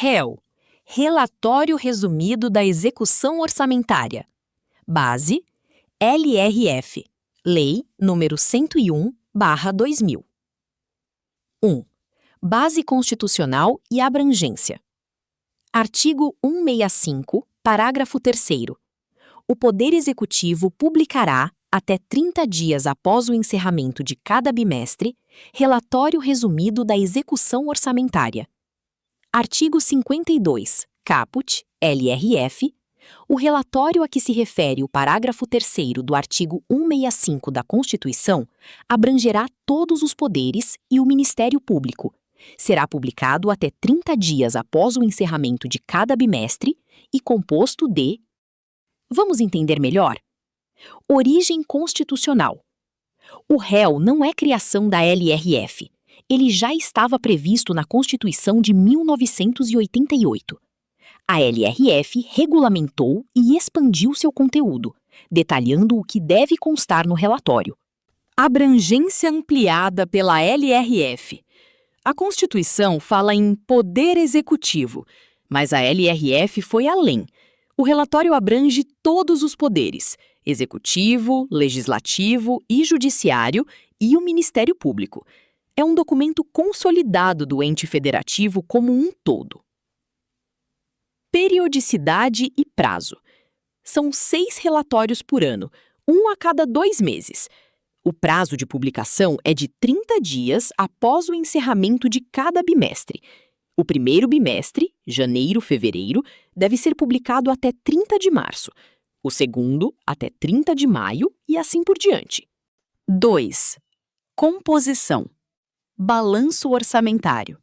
REL, Relatório Resumido da Execução Orçamentária. Base, LRF, Lei nº 101/2000. 1. Base constitucional e abrangência. Artigo 165, parágrafo 3º. O Poder Executivo publicará, até 30 dias após o encerramento de cada bimestre, relatório resumido da execução orçamentária. Artigo 52, caput, LRF. O relatório a que se refere o parágrafo 3º do artigo 165 da Constituição abrangerá todos os poderes e o Ministério Público. Será publicado até 30 dias após o encerramento de cada bimestre e composto de... Vamos entender melhor? Origem constitucional. O REL não é criação da LRF. Ele já estava previsto na Constituição de 1988. A LRF regulamentou e expandiu seu conteúdo, detalhando o que deve constar no relatório. Abrangência ampliada pela LRF. A Constituição fala em poder executivo, mas a LRF foi além. O relatório abrange todos os poderes: executivo, legislativo e judiciário e o Ministério Público. É um documento consolidado do ente federativo como um todo. Periodicidade e prazo. São 6 relatórios por ano, um a cada 2 meses. O prazo de publicação é de 30 dias após o encerramento de cada bimestre. O primeiro bimestre, janeiro-fevereiro, deve ser publicado até 30 de março. O segundo, até 30 de maio e assim por diante. 2. Composição. Balanço orçamentário.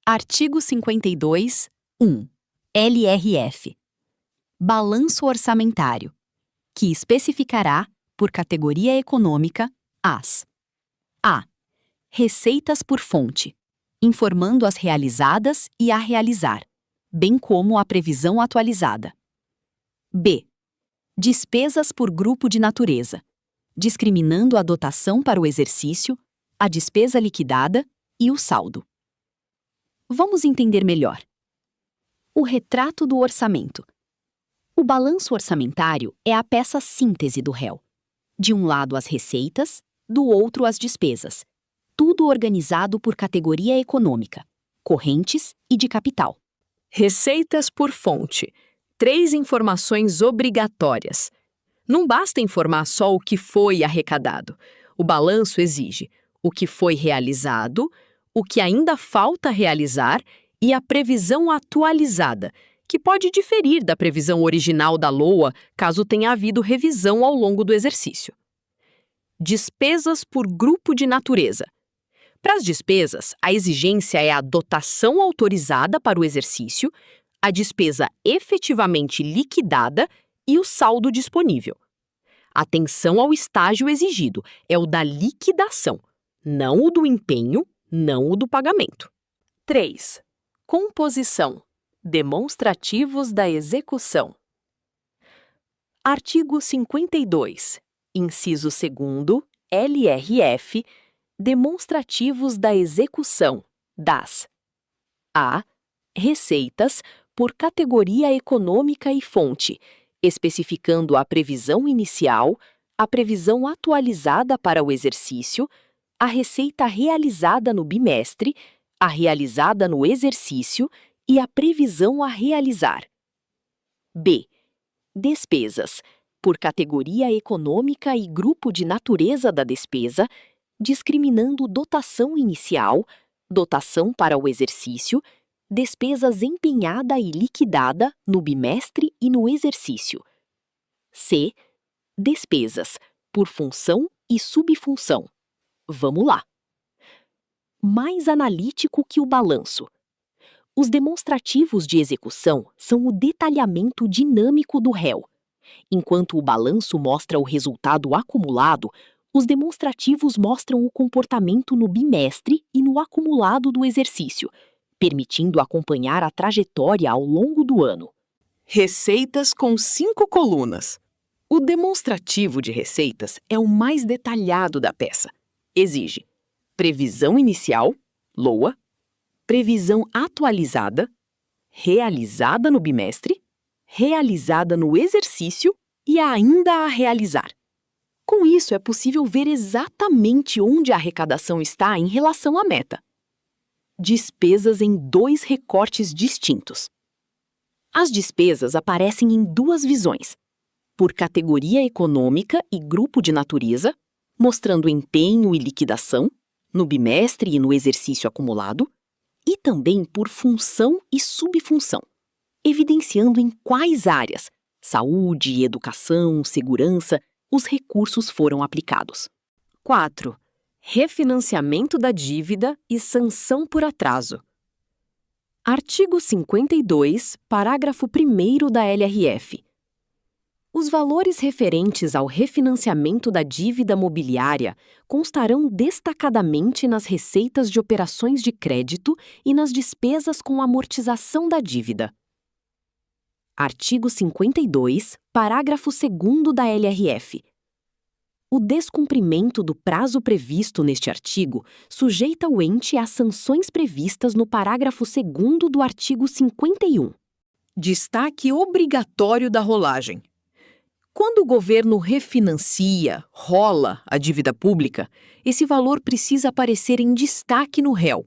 Artigo 52, 1. LRF. Balanço orçamentário, que especificará, por categoria econômica, as: a. Receitas por fonte, informando as realizadas e a realizar, bem como a previsão atualizada. b. Despesas por grupo de natureza, discriminando a dotação para o exercício, a despesa liquidada e o saldo. Vamos entender melhor. O retrato do orçamento. O balanço orçamentário é a peça síntese do REL. De um lado as receitas, do outro as despesas. Tudo organizado por categoria econômica, correntes e de capital. Receitas por fonte. 3 informações obrigatórias. Não basta informar só o que foi arrecadado. O balanço exige o que foi realizado, o que ainda falta realizar e a previsão atualizada, que pode diferir da previsão original da LOA caso tenha havido revisão ao longo do exercício. Despesas por grupo de natureza. Para as despesas, a exigência é a dotação autorizada para o exercício, a despesa efetivamente liquidada e o saldo disponível. Atenção ao estágio exigido, é o da liquidação, não o do empenho, não o do pagamento. 3. Composição. Demonstrativos da execução. Artigo 52, inciso 2º, LRF, demonstrativos da execução das: a. Receitas por categoria econômica e fonte, especificando a previsão inicial, a previsão atualizada para o exercício, a receita realizada no bimestre, a realizada no exercício e a previsão a realizar. b. Despesas, por categoria econômica e grupo de natureza da despesa, discriminando dotação inicial, dotação para o exercício, despesas empenhada e liquidada no bimestre e no exercício. c. Despesas, por função e subfunção. Vamos lá. Mais analítico que o balanço. Os demonstrativos de execução são o detalhamento dinâmico do REL. Enquanto o balanço mostra o resultado acumulado, os demonstrativos mostram o comportamento no bimestre e no acumulado do exercício, permitindo acompanhar a trajetória ao longo do ano. Receitas com 5 colunas. O demonstrativo de receitas é o mais detalhado da peça. Exige previsão inicial, LOA, previsão atualizada, realizada no bimestre, realizada no exercício e ainda a realizar. Com isso, é possível ver exatamente onde a arrecadação está em relação à meta. Despesas em 2 recortes distintos. As despesas aparecem em 2 visões, por categoria econômica e grupo de natureza, mostrando empenho e liquidação, no bimestre e no exercício acumulado, e também por função e subfunção, evidenciando em quais áreas, saúde, educação, segurança, os recursos foram aplicados. 4. Refinanciamento da dívida e sanção por atraso. Artigo 52, parágrafo 1º da LRF. Os valores referentes ao refinanciamento da dívida mobiliária constarão destacadamente nas receitas de operações de crédito e nas despesas com amortização da dívida. Artigo 52, parágrafo 2º da LRF. O descumprimento do prazo previsto neste artigo sujeita o ente às sanções previstas no parágrafo 2º do artigo 51. Destaque obrigatório da rolagem. Quando o governo refinancia, rola a dívida pública, esse valor precisa aparecer em destaque no réu,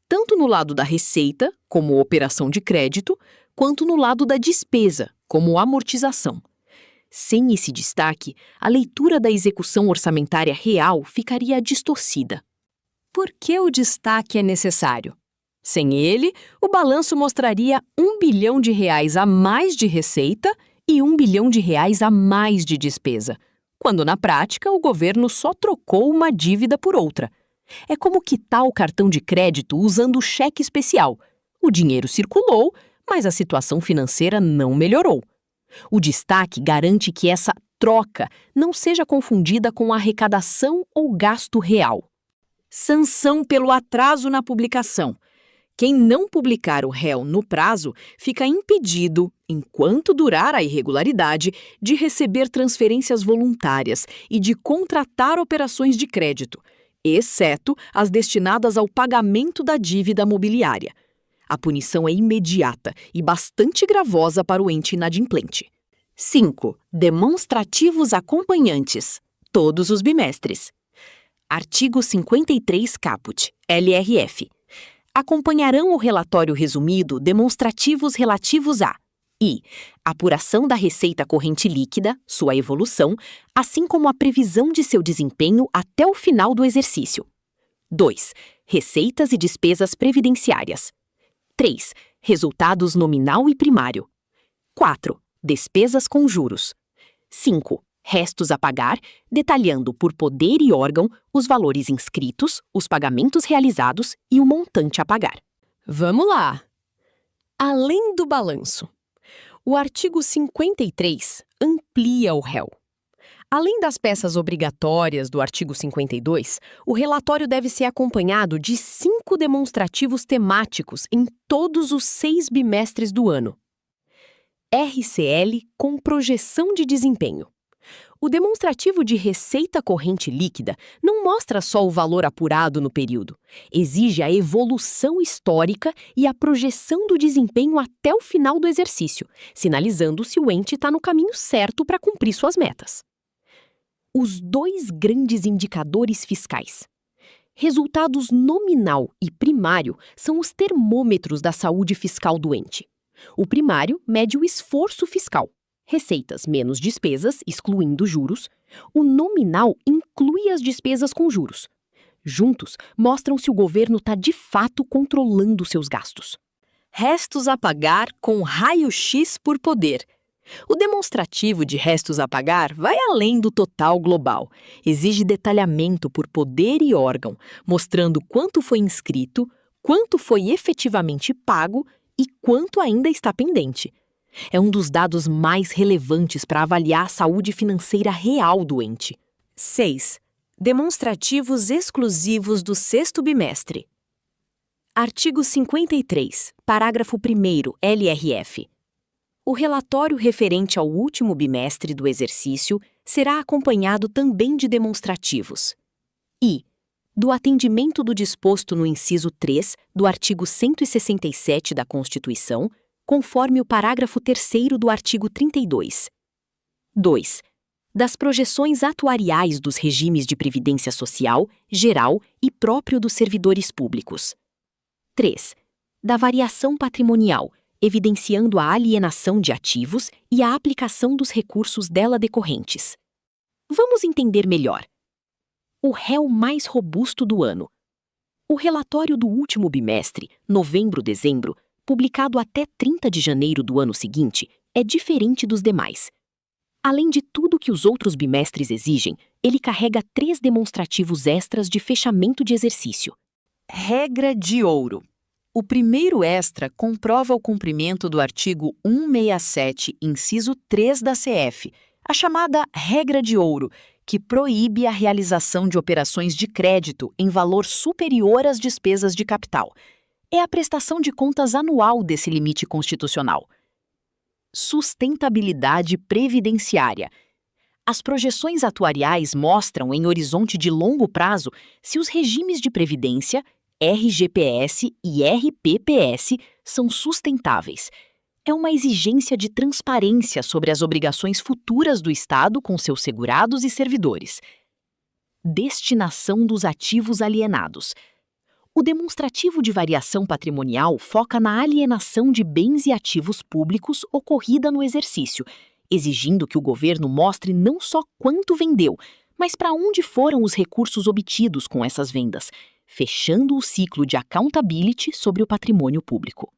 tanto no lado da receita, como operação de crédito, quanto no lado da despesa, como amortização. Sem esse destaque, a leitura da execução orçamentária real ficaria distorcida. Por que o destaque é necessário? Sem ele, o balanço mostraria R$ 1 bilhão a mais de receita e R$ 1 bilhão a mais de despesa, quando na prática o governo só trocou uma dívida por outra. É como quitar o cartão de crédito usando o cheque especial. O dinheiro circulou, mas a situação financeira não melhorou. O destaque garante que essa troca não seja confundida com arrecadação ou gasto real. Sanção pelo atraso na publicação. Quem não publicar o réu no prazo fica impedido, enquanto durar a irregularidade, de receber transferências voluntárias e de contratar operações de crédito, exceto as destinadas ao pagamento da dívida mobiliária. A punição é imediata e bastante gravosa para o ente inadimplente. 5. Demonstrativos acompanhantes. Todos os bimestres. Artigo 53 caput, LRF. Acompanharão o relatório resumido demonstrativos relativos a I. Apuração da receita corrente líquida, sua evolução, assim como a previsão de seu desempenho até o final do exercício. 2. Receitas e despesas previdenciárias. 3. Resultados nominal e primário. 4. Despesas com juros. 5. Restos a pagar, detalhando por poder e órgão os valores inscritos, os pagamentos realizados e o montante a pagar. Vamos lá! Além do balanço, o artigo 53 amplia o réu. Além das peças obrigatórias do artigo 52, o relatório deve ser acompanhado de 5 demonstrativos temáticos em todos os 6 bimestres do ano. RCL com projeção de desempenho. O demonstrativo de receita corrente líquida não mostra só o valor apurado no período, exige a evolução histórica e a projeção do desempenho até o final do exercício, sinalizando se o ente está no caminho certo para cumprir suas metas. Os 2 grandes indicadores fiscais. Resultados nominal e primário são os termômetros da saúde fiscal do ente. O primário mede o esforço fiscal, receitas menos despesas, excluindo juros. O nominal inclui as despesas com juros. Juntos, mostram se o governo está de fato controlando seus gastos. Restos a pagar com raio-x por poder. O demonstrativo de restos a pagar vai além do total global. Exige detalhamento por poder e órgão, mostrando quanto foi inscrito, quanto foi efetivamente pago e quanto ainda está pendente. É um dos dados mais relevantes para avaliar a saúde financeira real do ente. 6. Demonstrativos exclusivos do 6º bimestre. Artigo 53, parágrafo 1º, LRF. O relatório referente ao último bimestre do exercício será acompanhado também de demonstrativos. I. Do atendimento do disposto no inciso 3 do artigo 167 da Constituição, conforme o parágrafo 3º do artigo 32. 2. Das projeções atuariais dos regimes de previdência social, geral e próprio dos servidores públicos. 3. Da variação patrimonial, evidenciando a alienação de ativos e a aplicação dos recursos dela decorrentes. Vamos entender melhor. O réu mais robusto do ano. O relatório do último bimestre, novembro-dezembro, publicado até 30 de janeiro do ano seguinte, é diferente dos demais. Além de tudo que os outros bimestres exigem, ele carrega 3 demonstrativos extras de fechamento de exercício. Regra de ouro. O primeiro extra comprova o cumprimento do artigo 167, inciso 3 da CF, a chamada regra de ouro, que proíbe a realização de operações de crédito em valor superior às despesas de capital. É a prestação de contas anual desse limite constitucional. Sustentabilidade previdenciária. As projeções atuariais mostram, em horizonte de longo prazo, se os regimes de previdência, RGPS e RPPS, são sustentáveis. É uma exigência de transparência sobre as obrigações futuras do Estado com seus segurados e servidores. Destinação dos ativos alienados. O demonstrativo de variação patrimonial foca na alienação de bens e ativos públicos ocorrida no exercício, exigindo que o governo mostre não só quanto vendeu, mas para onde foram os recursos obtidos com essas vendas, fechando o ciclo de accountability sobre o patrimônio público.